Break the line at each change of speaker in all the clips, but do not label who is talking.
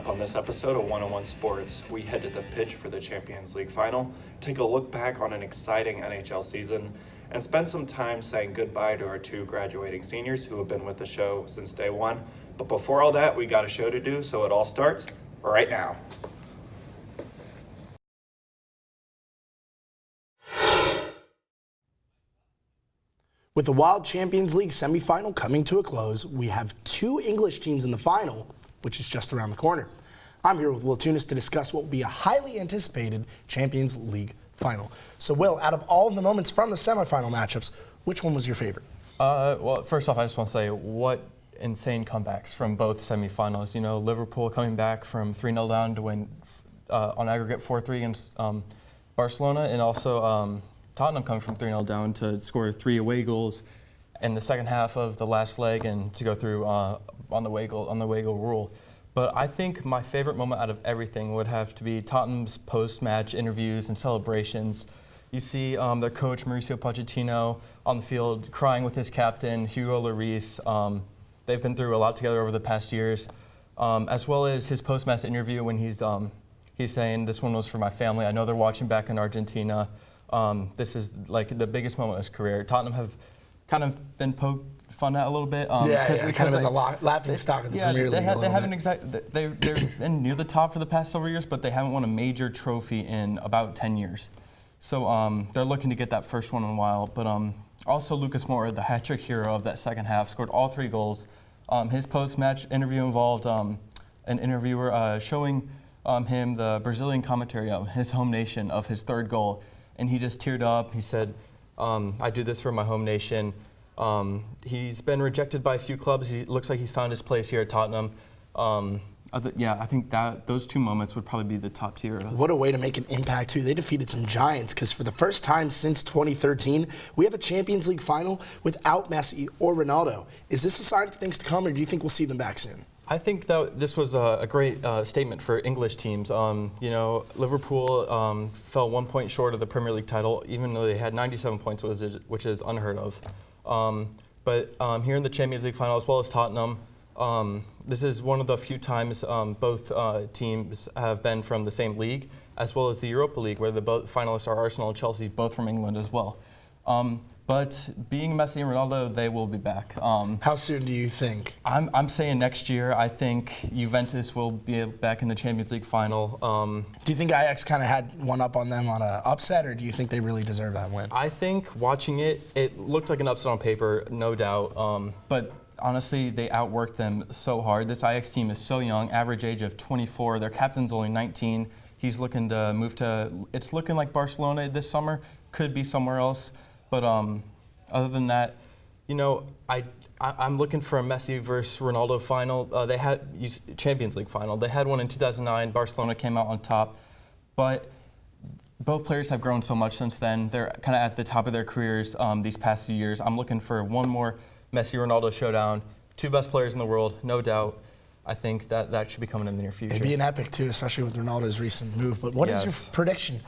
up on this episode of 101 Sports, we head to the pitch for the Champions League final, take a look back on an exciting NHL season, and spend some time saying goodbye to our two graduating seniors who have been with the show since day one. But before all that, we got a show to do, so it all starts right now.
With the Wild Champions League semifinal coming to a close, we have two English teams in the final, which is just around the corner. I'm here with Will Tunis to discuss what will be a highly anticipated Champions League final. So Will, out of all of the moments from the semifinal matchups, which one was your favorite?
Well, first off, I just want to say what insane comebacks from both semifinals. You know, Liverpool coming back from 3-0 down to win on aggregate 4-3 against Barcelona, and also Tottenham coming from 3-0 down to score 3 away goals in the second half of the last leg and to go through on the away goal rule. But I think my favorite moment out of everything would have to be Tottenham's post-match interviews and celebrations. You see their coach, Mauricio Pochettino, on the field crying with his captain, Hugo Lloris. They've been through a lot together over the past years, as well as his post-match interview when he's saying, "This one was for my family. I know they're watching back in Argentina. This is like the biggest moment of his career." Tottenham have kind of been poked fun at a little bit.
Kind of in the laughing stock of the Premier League.
They've been near the top for the past several years, but they haven't won a major trophy in about 10 years. So they're looking to get that first one in a while. But also Lucas Moura, the hat-trick hero of that second half, scored all 3 goals. His post-match interview involved an interviewer showing him the Brazilian commentary of his home nation of his 3rd goal. And he just teared up. He said, "I do this for my home nation." He's been rejected by a few clubs. He looks like he's found his place here at Tottenham. I think that those 2 moments would probably be the top tier.
What a way to make an impact, too. They defeated some giants because for the first time since 2013, we have a Champions League final without Messi or Ronaldo. Is this a sign of things to come, or do you think we'll see them back soon?
I think that this was a great statement for English teams. You know, Liverpool fell 1 point short of the Premier League title, even though they had 97 points, which is unheard of. But here in the Champions League final, as well as Tottenham, this is one of the few times both teams have been from the same league, as well as the Europa League, where the both finalists are Arsenal and Chelsea, both from England as well. But being Messi and Ronaldo, they will be back.
How soon do you think?
I'm saying next year. I think Juventus will be back in the Champions League final.
Do you think Ajax kind of had one up on them on an upset, or do you think they really deserve that win?
I think watching it, it looked like an upset on paper, no doubt. But honestly, they outworked them so hard. This Ajax team is so young, average age of 24. Their captain's only 19. He's looking to move to, it's looking like Barcelona this summer, could be somewhere else. But other than that, you know, I'm looking for a Messi versus Ronaldo final. They had Champions League final. They had one in 2009. Barcelona came out on top, but both players have grown so much since then. They're kind of at the top of their careers these past few years. I'm looking for one more Messi-Ronaldo showdown. 2 best players in the world, no doubt. I think that should be coming in the near future.
It'd be an epic too, especially with Ronaldo's recent move. But what is your prediction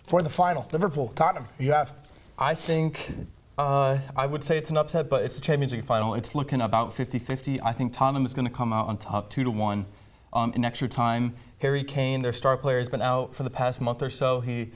for the final? Liverpool, Tottenham, who you have?
I think I would say it's an upset, but it's the Champions League final. It's looking about 50-50. I think Tottenham is going to come out on top 2-1 in extra time. Harry Kane, their star player, has been out for the past month or so. He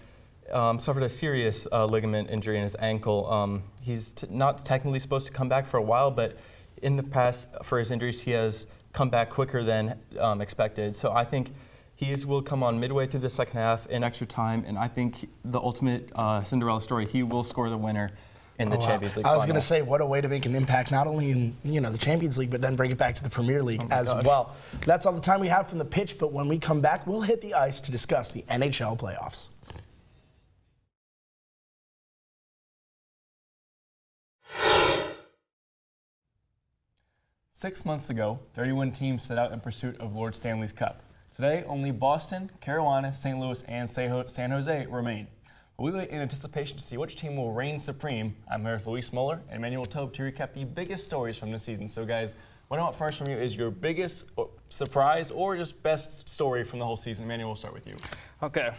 suffered a serious ligament injury in his ankle. He's not technically supposed to come back for a while, but in the past, for his injuries, he has come back quicker than expected. So I think he will come on midway through the second half in extra time, and I think the ultimate Cinderella story, he will score the winner in the Champions League final.
I was going to say, what a way to make an impact, not only in the Champions League, but then bring it back to the Premier League as well. That's all the time we have from the pitch, but when we come back, we'll hit the ice to discuss the NHL playoffs.
Six months ago, 31 teams set out in pursuit of Lord Stanley's Cup. Today, only Boston, Carolina, St. Louis, and San Jose remain. We wait in anticipation to see which team will reign supreme. I'm here with Luis Muller and Emmanuel Tobe to recap the biggest stories from this season. So guys, what I want first from you is your biggest surprise or just best story from the whole season. Emmanuel, we'll start with you.
Okay.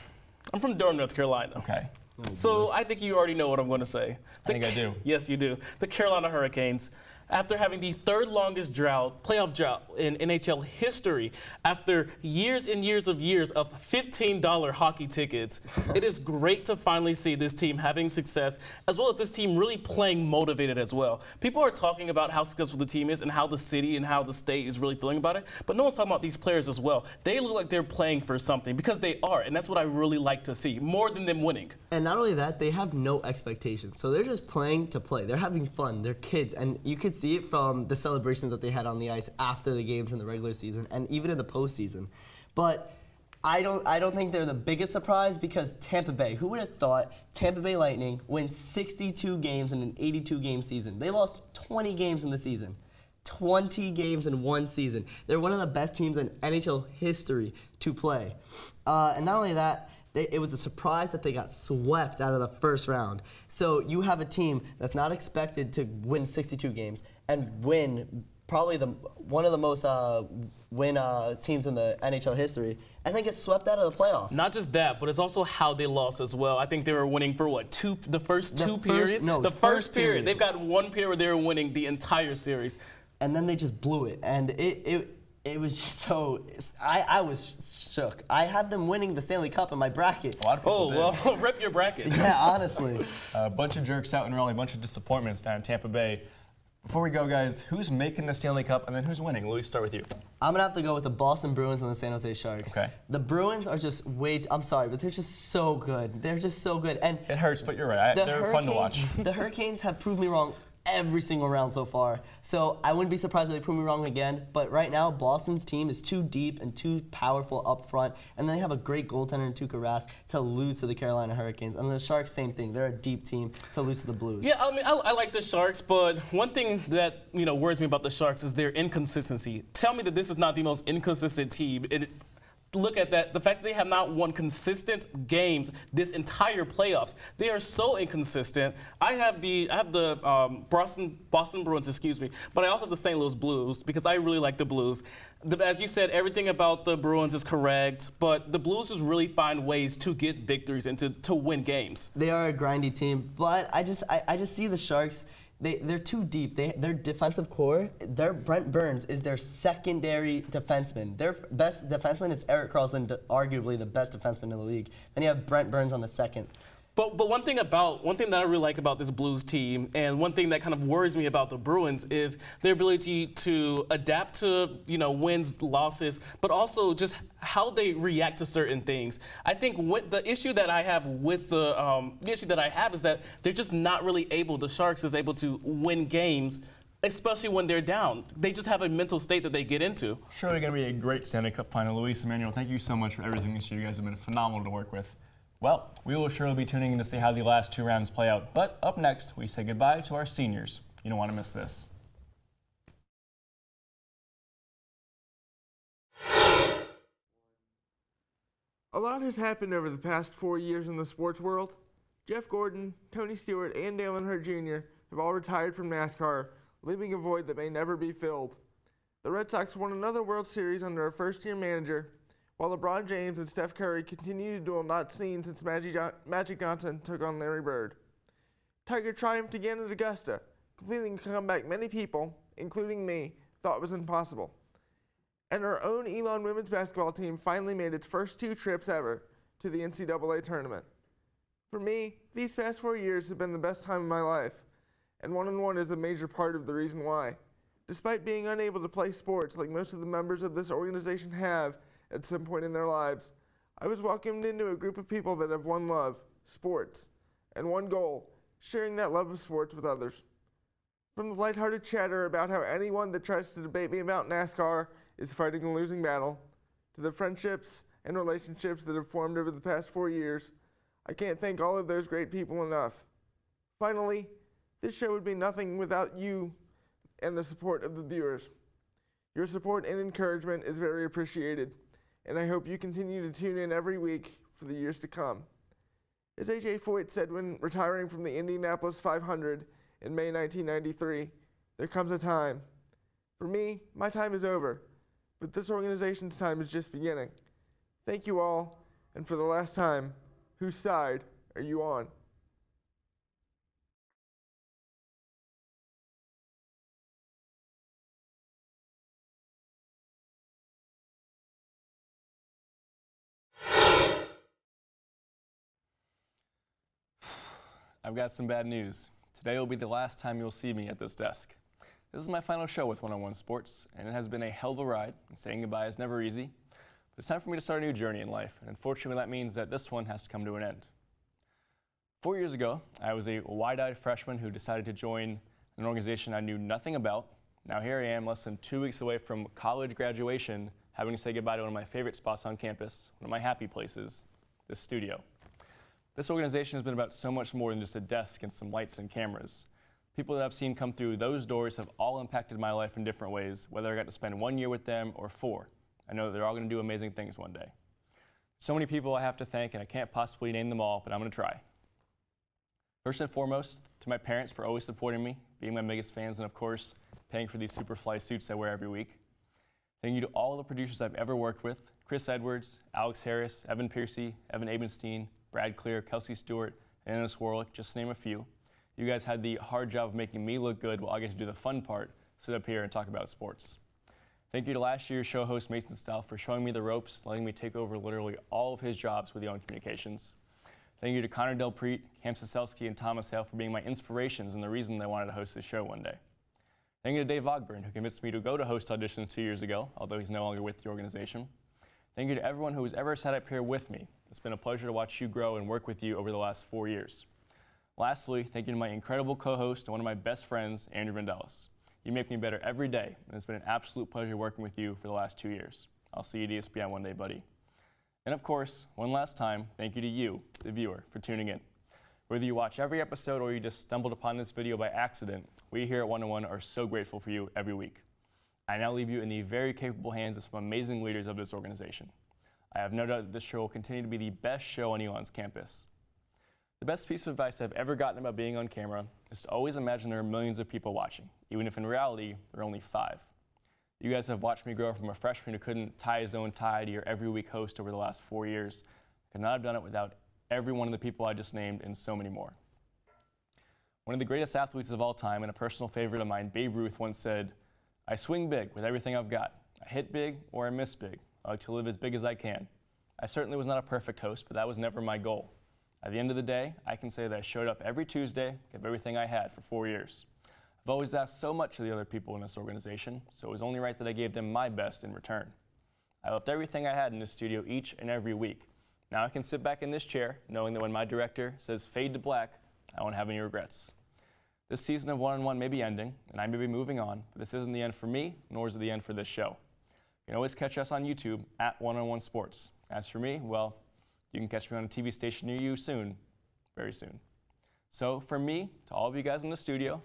I'm from Durham, North Carolina.
Okay.
So I think you already know what I'm going to say.
I think I do.
Yes, you do. The Carolina Hurricanes. after having the third longest playoff drought in NHL history, after years and years of $15 hockey tickets. It is great to finally see this team having success, as well as this team really playing motivated as well. People are talking about how successful the team is and how the city and how the state is really feeling about it, but no one's talking about these players as well. They look like they're playing for something, because they are, and that's what I really like to see, more than them winning.
And not only that, they have no expectations. So they're just playing to play. They're having fun. They're kids. And you could see it from the celebrations that they had on the ice after the games in the regular season and even in the postseason. But I don't think they're the biggest surprise, because Tampa Bay, who would have thought Tampa Bay Lightning win 62 games in an 82-game season? They lost 20 games in the season. 20 games in one season. They're one of the best teams in NHL history to play. And not only that, it was a surprise that they got swept out of the first round. So you have a team that's not expected to win 62 games and win probably one of the most teams in the NHL history, and then get swept out of the playoffs.
Not just that, but it's also how they lost as well. I think they were winning for what, the first period?
No,
the first period.
period.
They've got one period where they were winning the entire series.
And then they just blew it, and it was just so, I was shook. I have them winning the Stanley Cup in my bracket.
A lot of people did.
Well, rip your bracket.
Yeah, honestly.
A bunch of jerks out in Raleigh, a bunch of disappointments down in Tampa Bay. Before we go, guys, who's making the Stanley Cup, and then who's winning? Louis, start with you.
I'm going to have to go with the Boston Bruins and the San Jose Sharks.
Okay.
The Bruins are just I'm sorry, but they're just so good. They're just so good. And
It hurts, but you're right. They're fun to watch.
The Hurricanes have proved me wrong every single round so far. So I wouldn't be surprised if they prove me wrong again. But right now, Boston's team is too deep and too powerful up front. And they have a great goaltender in Tuukka Rask to lose to the Carolina Hurricanes. And the Sharks, same thing. They're a deep team to lose to the Blues.
Yeah, I mean, I like the Sharks, but one thing that worries me about the Sharks is their inconsistency. Tell me that this is not the most inconsistent team. Look at that. The fact that they have not won consistent games this entire playoffs. They are so inconsistent. I have the Boston Bruins, excuse me, but I also have the St. Louis Blues, because I really like the Blues. As you said, everything about the Bruins is correct, but the Blues just really find ways to get victories and to win games.
They are a grindy team, but I just see the Sharks. They're too deep. Their defensive core, Brent Burns is their secondary defenseman. Their best defenseman is Erik Karlsson, arguably the best defenseman in the league. Then you have Brent Burns on the second.
But one thing that I really like about this Blues team, and one thing that kind of worries me about the Bruins, is their ability to adapt to wins, losses, but also just how they react to certain things. I think the issue that I have is that they're just not really able. The Sharks is able to win games, especially when they're down. They just have a mental state that they get into.
Surely going to be a great Stanley Cup final. Luis, Emmanuel, thank you so much for everything this year. You guys have been phenomenal to work with. Well, we will surely be tuning in to see how the last two rounds play out. But up next, we say goodbye to our seniors. You don't want to miss this.
A lot has happened over the past 4 years in the sports world. Jeff Gordon, Tony Stewart, and Dale Earnhardt Jr. have all retired from NASCAR, leaving a void that may never be filled. The Red Sox won another World Series under a first-year manager, while LeBron James and Steph Curry continue to duel not seen since Magic Johnson took on Larry Bird. Tiger triumphed again at Augusta, completing a comeback many people, including me, thought was impossible. And our own Elon women's basketball team finally made its first 2 trips ever to the NCAA tournament. For me, these past 4 years have been the best time of my life, and one-on-one is a major part of the reason why. Despite being unable to play sports like most of the members of this organization have at some point in their lives, I was welcomed into a group of people that have one love, sports, and one goal, sharing that love of sports with others. From the lighthearted chatter about how anyone that tries to debate me about NASCAR is fighting a losing battle, to the friendships and relationships that have formed over the past 4 years, I can't thank all of those great people enough. Finally, this show would be nothing without you and the support of the viewers. Your support and encouragement is very appreciated, and I hope you continue to tune in every week for the years to come. As A.J. Foyt said when retiring from the Indianapolis 500 in May 1993, there comes a time. For me, my time is over, but this organization's time is just beginning. Thank you all, and for the last time, whose side are you on?
I've got some bad news. Today will be the last time you'll see me at this desk. This is my final show with One-on-One Sports, and it has been a hell of a ride, and saying goodbye is never easy. But it's time for me to start a new journey in life, and unfortunately that means that this one has to come to an end. 4 years ago, I was a wide-eyed freshman who decided to join an organization I knew nothing about. Now here I am, less than 2 weeks away from college graduation, having to say goodbye to one of my favorite spots on campus, one of my happy places, this studio. This organization has been about so much more than just a desk and some lights and cameras. People that I've seen come through those doors have all impacted my life in different ways, whether I got to spend 1 year with them or 4. I know that they're all going to do amazing things one day. So many people I have to thank, and I can't possibly name them all, but I'm going to try. First and foremost, to my parents for always supporting me, being my biggest fans, and of course, paying for these Superfly suits I wear every week. Thank you to all the producers I've ever worked with, Chris Edwards, Alex Harris, Evan Piercy, Evan Abenstein, Brad Clear, Kelsey Stewart, and Ennis Warlick, just to name a few. You guys had the hard job of making me look good while I get to do the fun part, sit up here and talk about sports. Thank you to last year's show host Mason Stell for showing me the ropes, letting me take over literally all of his jobs with Young Communications. Thank you to Connor Delpreet, Cam Siselsky, and Thomas Hale for being my inspirations and the reason I wanted to host this show one day. Thank you to Dave Ogburn, who convinced me to go to host auditions 2 years ago, although he's no longer with the organization. Thank you to everyone who has ever sat up here with me. It's been a pleasure to watch you grow and work with you over the last 4 years. Lastly, thank you to my incredible co-host and one of my best friends, Andrew Vandellis. You make me better every day, and it's been an absolute pleasure working with you for the last 2 years. I'll see you at ESPN one day, buddy. And of course, one last time, thank you to you, the viewer, for tuning in. Whether you watch every episode or you just stumbled upon this video by accident, we here at One-on-One are so grateful for you every week. I now leave you in the very capable hands of some amazing leaders of this organization. I have no doubt that this show will continue to be the best show on Elon's campus. The best piece of advice I've ever gotten about being on camera is to always imagine there are millions of people watching, even if in reality, there are only 5. You guys have watched me grow from a freshman who couldn't tie his own tie to your every week host over the last 4 years. I could not have done it without every one of the people I just named and so many more. One of the greatest athletes of all time and a personal favorite of mine, Babe Ruth, once said, "I swing big with everything I've got. I hit big or I miss big. I like to live as big as I can." I certainly was not a perfect host, but that was never my goal. At the end of the day, I can say that I showed up every Tuesday, gave everything I had for 4 years. I've always asked so much of the other people in this organization, so it was only right that I gave them my best in return. I left everything I had in this studio each and every week. Now I can sit back in this chair, knowing that when my director says fade to black, I won't have any regrets. This season of One-on-One may be ending, and I may be moving on, but this isn't the end for me, nor is it the end for this show. You can always catch us on YouTube at One-on-One Sports. As for me, well, you can catch me on a TV station near you soon, very soon. So from me, to all of you guys in the studio,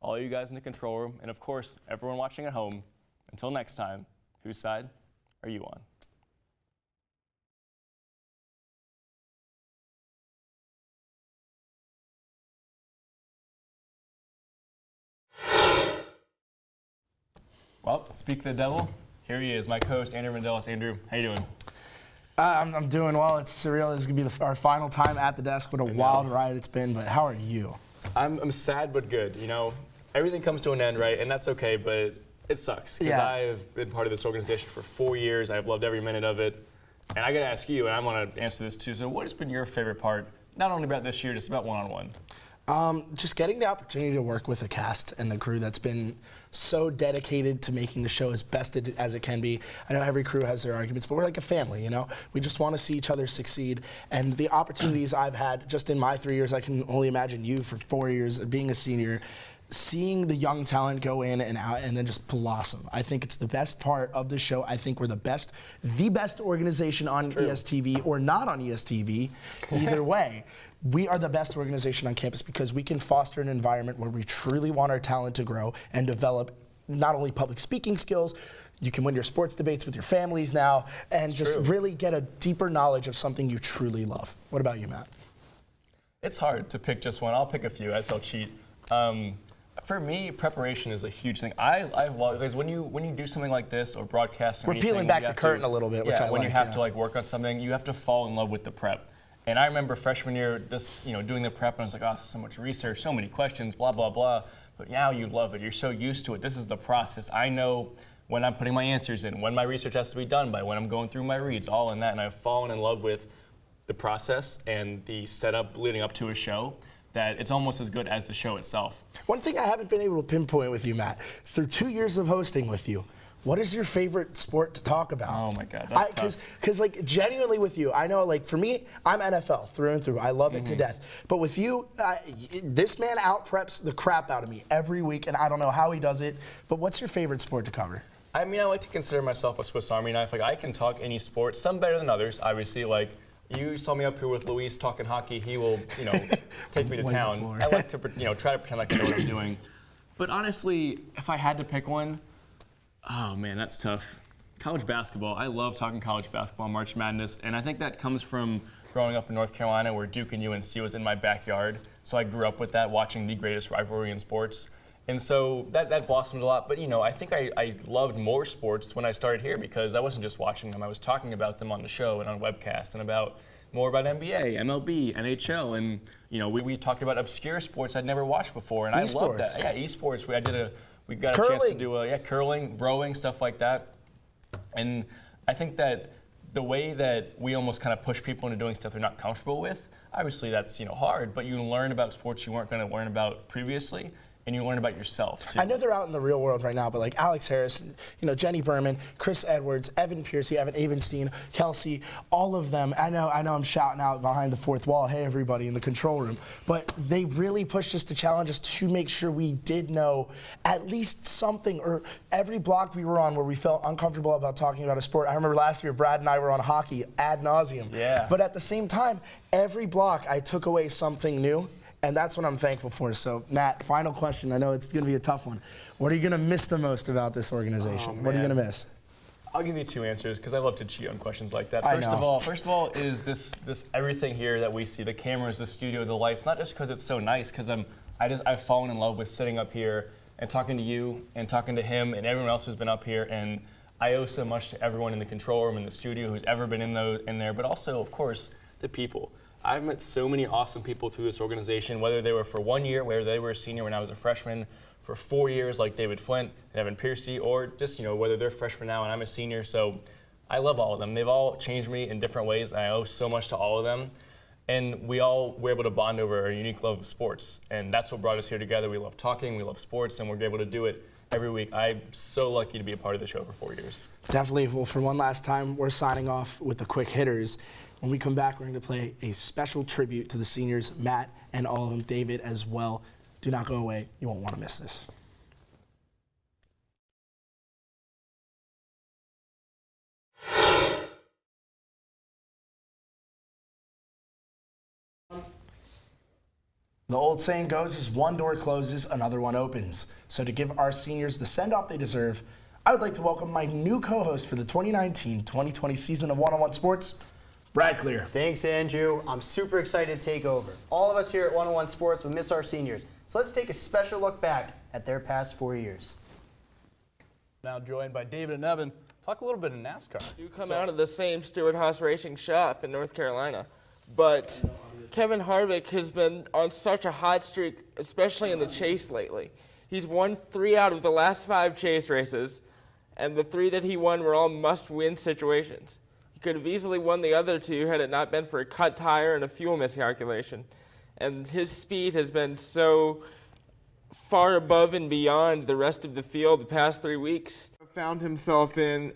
all of you guys in the control room, and of course, everyone watching at home, until next time, whose side are you on? Well, speak of the devil, here he is, my co-host Andrew Vandellis. Andrew, how you doing?
I'm doing well. It's surreal. This is going to be our final time at the desk. What a wild ride it's been, but how are you?
I'm sad but good. You know, everything comes to an end, right? And that's okay, but it sucks. Because I've been part of this organization for 4 years. I've loved every minute of it. And I got to ask you, and I want to answer this too. So what has been your favorite part, not only about this year, just about One-on-One?
Just getting the opportunity to work with a cast and the crew that's been so dedicated to making the show as best as it can be. I know every crew has their arguments, but we're like a family, you know? We just want to see each other succeed. And the opportunities I've had just in my 3 years, I can only imagine you for 4 years being a senior, seeing the young talent go in and out and then just blossom. I think it's the best part of the show. I think we're the best organization on ESTV or not on ESTV, either way. We are the best organization on campus because we can foster an environment where we truly want our talent to grow and develop not only public speaking skills, you can win your sports debates with your families now, and just really get a deeper knowledge of something you truly love. What about you, Matt?
It's hard to pick just one. I'll pick a few, as I'll cheat. For me, preparation is a huge thing. Because when you do something like this or broadcast, or
we're peeling back the curtain a little bit, which I like.
When you have to work on something, you have to fall in love with the prep. And I remember freshman year, just doing the prep, and I was like, oh, so much research, so many questions, blah blah blah. But now you love it. You're so used to it. This is the process. I know when I'm putting my answers in, when my research has to be done by, when I'm going through my reads, all in that. And I've fallen in love with the process and the setup leading up to a show. that it's almost as good as the show itself.
One thing I haven't been able to pinpoint with you, Matt, through 2 years of hosting with you, what is your favorite sport to talk about?
Oh my God, that's tough.
Because like genuinely with you, I know like for me, I'm NFL through and through. I love it to death. But with you, this man out preps the crap out of me every week, and I don't know how he does it. But what's your favorite sport to cover?
I mean, I like to consider myself a Swiss Army knife. Like, I can talk any sport, some better than others, obviously. Like, you saw me up here with Luis talking hockey. He will, take me to town. I like to, try to pretend like I know what I'm doing. But honestly, if I had to pick one, oh man, that's tough. College basketball. I love talking college basketball, March Madness, and I think that comes from growing up in North Carolina where Duke and UNC was in my backyard. So I grew up with that, watching the greatest rivalry in sports. And so that blossomed a lot. But, I think I loved more sports when I started here because I wasn't just watching them. I was talking about them on the show and on webcast and more about NBA, MLB, NHL. And, we talked about obscure sports I'd never watched before. And I loved that. Yeah, esports. We got a chance to do curling, rowing, stuff like that. And I think that the way that we almost kind of push people into doing stuff they're not comfortable with, obviously that's, hard, but you learn about sports you weren't going to learn about previously. And you learn about yourself, too.
I know they're out in the real world right now, but like Alex Harris, Jenny Berman, Chris Edwards, Evan Piercy, Evan Avenstein, Kelsey, all of them. I know I'm shouting out behind the fourth wall, hey, everybody in the control room. But they really pushed us to challenge us to make sure we did know at least something, or every block we were on where we felt uncomfortable about talking about a sport. I remember last year, Brad and I were on hockey ad nauseum.
Yeah.
But at the same time, every block I took away something new. And that's what I'm thankful for. So, Matt, final question. I know it's going to be a tough one. What are you going to miss the most about this organization? What are you going to miss?
I'll give you two answers because I love to cheat on questions like that.
I
First
know.
of all, is this everything here that we see, the cameras, the studio, the lights, not just because it's so nice, because I've fallen in love with sitting up here and talking to you and talking to him and everyone else who's been up here, and I owe so much to everyone in the control room and the studio who's ever been in there, but also, of course, the people. I've met so many awesome people through this organization, whether they were for 1 year, whether they were a senior when I was a freshman, for 4 years like David Flint and Evan Piercy, or just, whether they're freshmen now and I'm a senior. So I love all of them. They've all changed me in different ways, and I owe so much to all of them. And we all were able to bond over a unique love of sports, and that's what brought us here together. We love talking, we love sports, and we're able to do it every week. I'm so lucky to be a part of the show for 4 years.
Definitely. Well, for one last time, we're signing off with the quick hitters. When we come back, we're going to play a special tribute to the seniors, Matt and all of them, David as well. Do not go away. You won't want to miss this. The old saying goes, as one door closes, another one opens. So to give our seniors the send-off they deserve, I would like to welcome my new co-host for the 2019-2020 season of One-on-One Sports, Brad Clear.
Thanks, Andrew. I'm super excited to take over. All of us here at One-on-One Sports will miss our seniors. So let's take a special look back at their past 4 years.
Now joined by David and Evan. Talk a little bit of NASCAR.
You come out of the same Stewart-Haas racing shop in North Carolina, but Kevin Harvick has been on such a hot streak, especially in the chase lately. He's won 3 out of the last 5 chase races, and the 3 that he won were all must-win situations. Could have easily won the other 2 had it not been for a cut tire and a fuel miscalculation. And his speed has been so far above and beyond the rest of the field the past 3 weeks. Found himself in,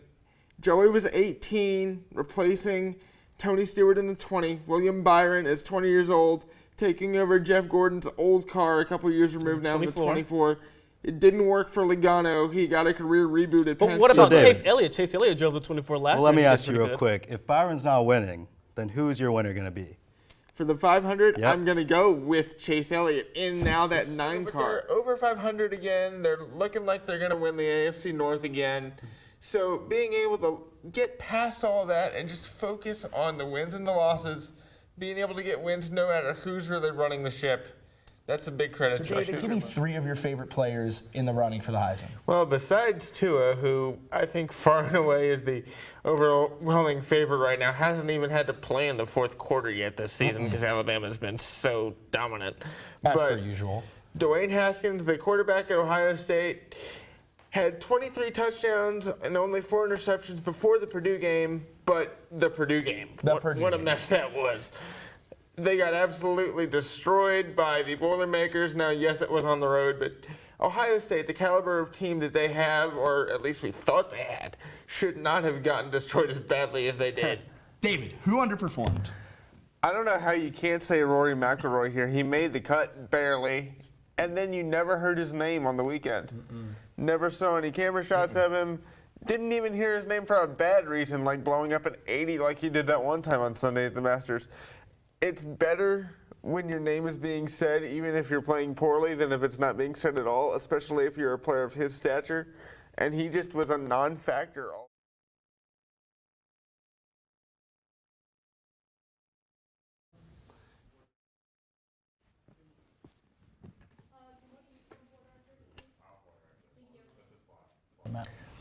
Joey was 18, replacing Tony Stewart in the 20. William Byron is 20 years old, taking over Jeff Gordon's old car a couple years removed now in the 24. It didn't work for Logano. He got a career reboot at Penske.
But what about
David,
Chase Elliott? Chase Elliott drove the 24 last year.
Well, let me
He did
ask you
pretty
real
good.
quick. If Byron's not winning, then who's your winner going to be?
For the 500,
Yep.
I'm going to go with Chase Elliott in now that 9 car. They're over 500 again. They're looking like they're going to win the AFC North again. So being able to get past all of that and just focus on the wins and the losses, being able to get wins no matter who's really running the ship, that's a big credit
So,
to
David, give me 3 of your favorite players in the running for the Heisman.
Well, besides Tua, who I think far and away is the overwhelming favorite right now, hasn't even had to play in the 4th quarter yet this season because Alabama's been so dominant.
As
But
per usual.
Dwayne Haskins, the quarterback at Ohio State, had 23 touchdowns and only 4 interceptions before the Purdue game, but the Purdue game. What a mess that was. They got absolutely destroyed by the Boilermakers. Now, yes, it was on the road, but Ohio State, the caliber of team that they have, or at least we thought they had, should not have gotten destroyed as badly as they did.
David, who underperformed?
I don't know how you can't say Rory McIlroy here. He made the cut barely, and then you never heard his name on the weekend. Never saw any camera shots of him. Didn't even hear his name for a bad reason, like blowing up an 80 like he did that one time on Sunday at the Masters. It's better when your name is being said, even if you're playing poorly, than if it's not being said at all, especially if you're a player of his stature. And he just was a non-factor.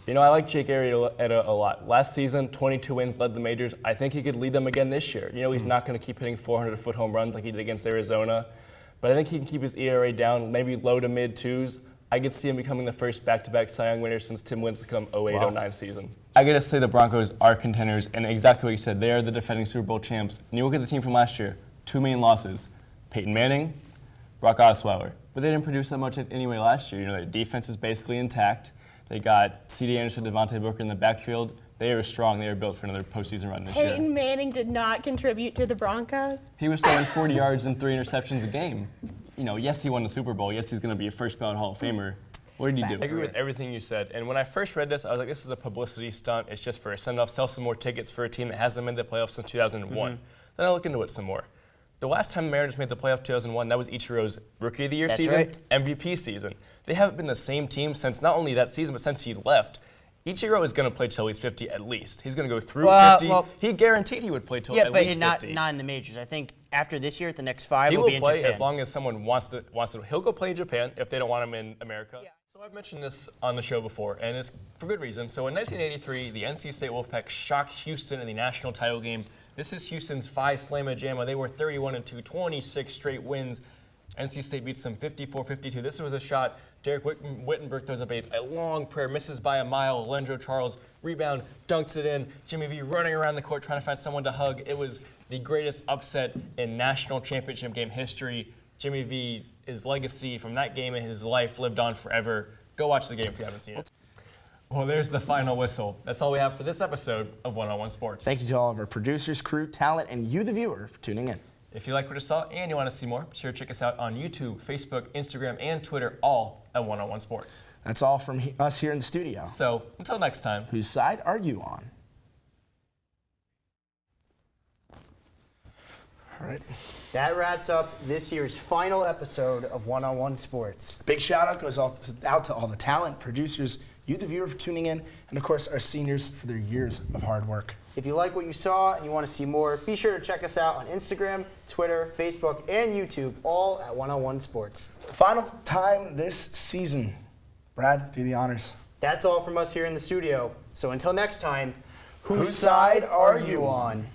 You know, I like Jake Arrieta a lot. Last season, 22 wins, led the majors. I think he could lead them again this year. You know, he's not going to keep hitting 400-foot home runs like he did against Arizona, but I think he can keep his ERA down, maybe low to mid twos. I could see him becoming the first back-to-back Cy Young winner since Tim Lincecum 08-09 season. I got to say the Broncos are contenders, and exactly what you said, they are the defending Super Bowl champs. And you look at the team from last year, 2 main losses: Peyton Manning, Brock Osweiler. But they didn't produce that much anyway last year. You know, their defense is basically intact. They got C.D. Anderson, Devontae Booker in the backfield. They are strong. They are built for another postseason run this year.
Peyton Manning did not contribute to the Broncos.
He was throwing 40 yards and 3 interceptions a game. You know, yes, he won the Super Bowl. Yes, he's going to be a first-ballot Hall of Famer. What did he do? I agree with everything you said. And when I first read this, I was like, this is a publicity stunt. It's just for a send-off, sell some more tickets for a team that hasn't made the playoffs since 2001. Then I look into it some more. The last time the Mariners made the playoff 2001, that was Ichiro's Rookie of the Year season, MVP season. They haven't been the same team since not only that season, but since he left. Ichiro is going to play till he's 50 at least. He's going to go through 50. He guaranteed he would play till at least 50.
Yeah, but not in the majors. I think after this year, the next 5
he
will be in
play
Japan.
as long as someone wants to. He'll go play in Japan if they don't want him in America. Yeah. So I've mentioned this on the show before, and it's for good reason. So in 1983, the NC State Wolfpack shocked Houston in the national title game. This is Houston's Phi Slamma Jamma. They were 31-2, 26 straight wins. NC State beats them 54-52. This was a shot. Derek Wittenberg throws up a long prayer, misses by a mile. Alendro Charles rebound, dunks it in. Jimmy V running around the court trying to find someone to hug. It was the greatest upset in national championship game history. Jimmy V, his legacy from that game in his life lived on forever. Go watch the game if you haven't seen it. Well, there's the final whistle. That's all we have for this episode of One-on-One Sports.
Thank you to all of our producers, crew, talent, and you, the viewer, for tuning in.
If you like what you saw and you want to see more, be sure to check us out on YouTube, Facebook, Instagram, and Twitter, all at One-on-One Sports.
That's all from us here in the studio.
So, until next time.
Whose side are you on? All right.
That wraps up this year's final episode of One-on-One Sports.
Big shout out goes out to all the talent, producers, you, the viewer, for tuning in, and of course our seniors for their years of hard work.
If you like what you saw and you want to see more, be sure to check us out on Instagram, Twitter, Facebook, and YouTube, all at One-on-One Sports.
Final time this season. Brad, do the honors.
That's all from us here in the studio. So until next time,
whose side are you on?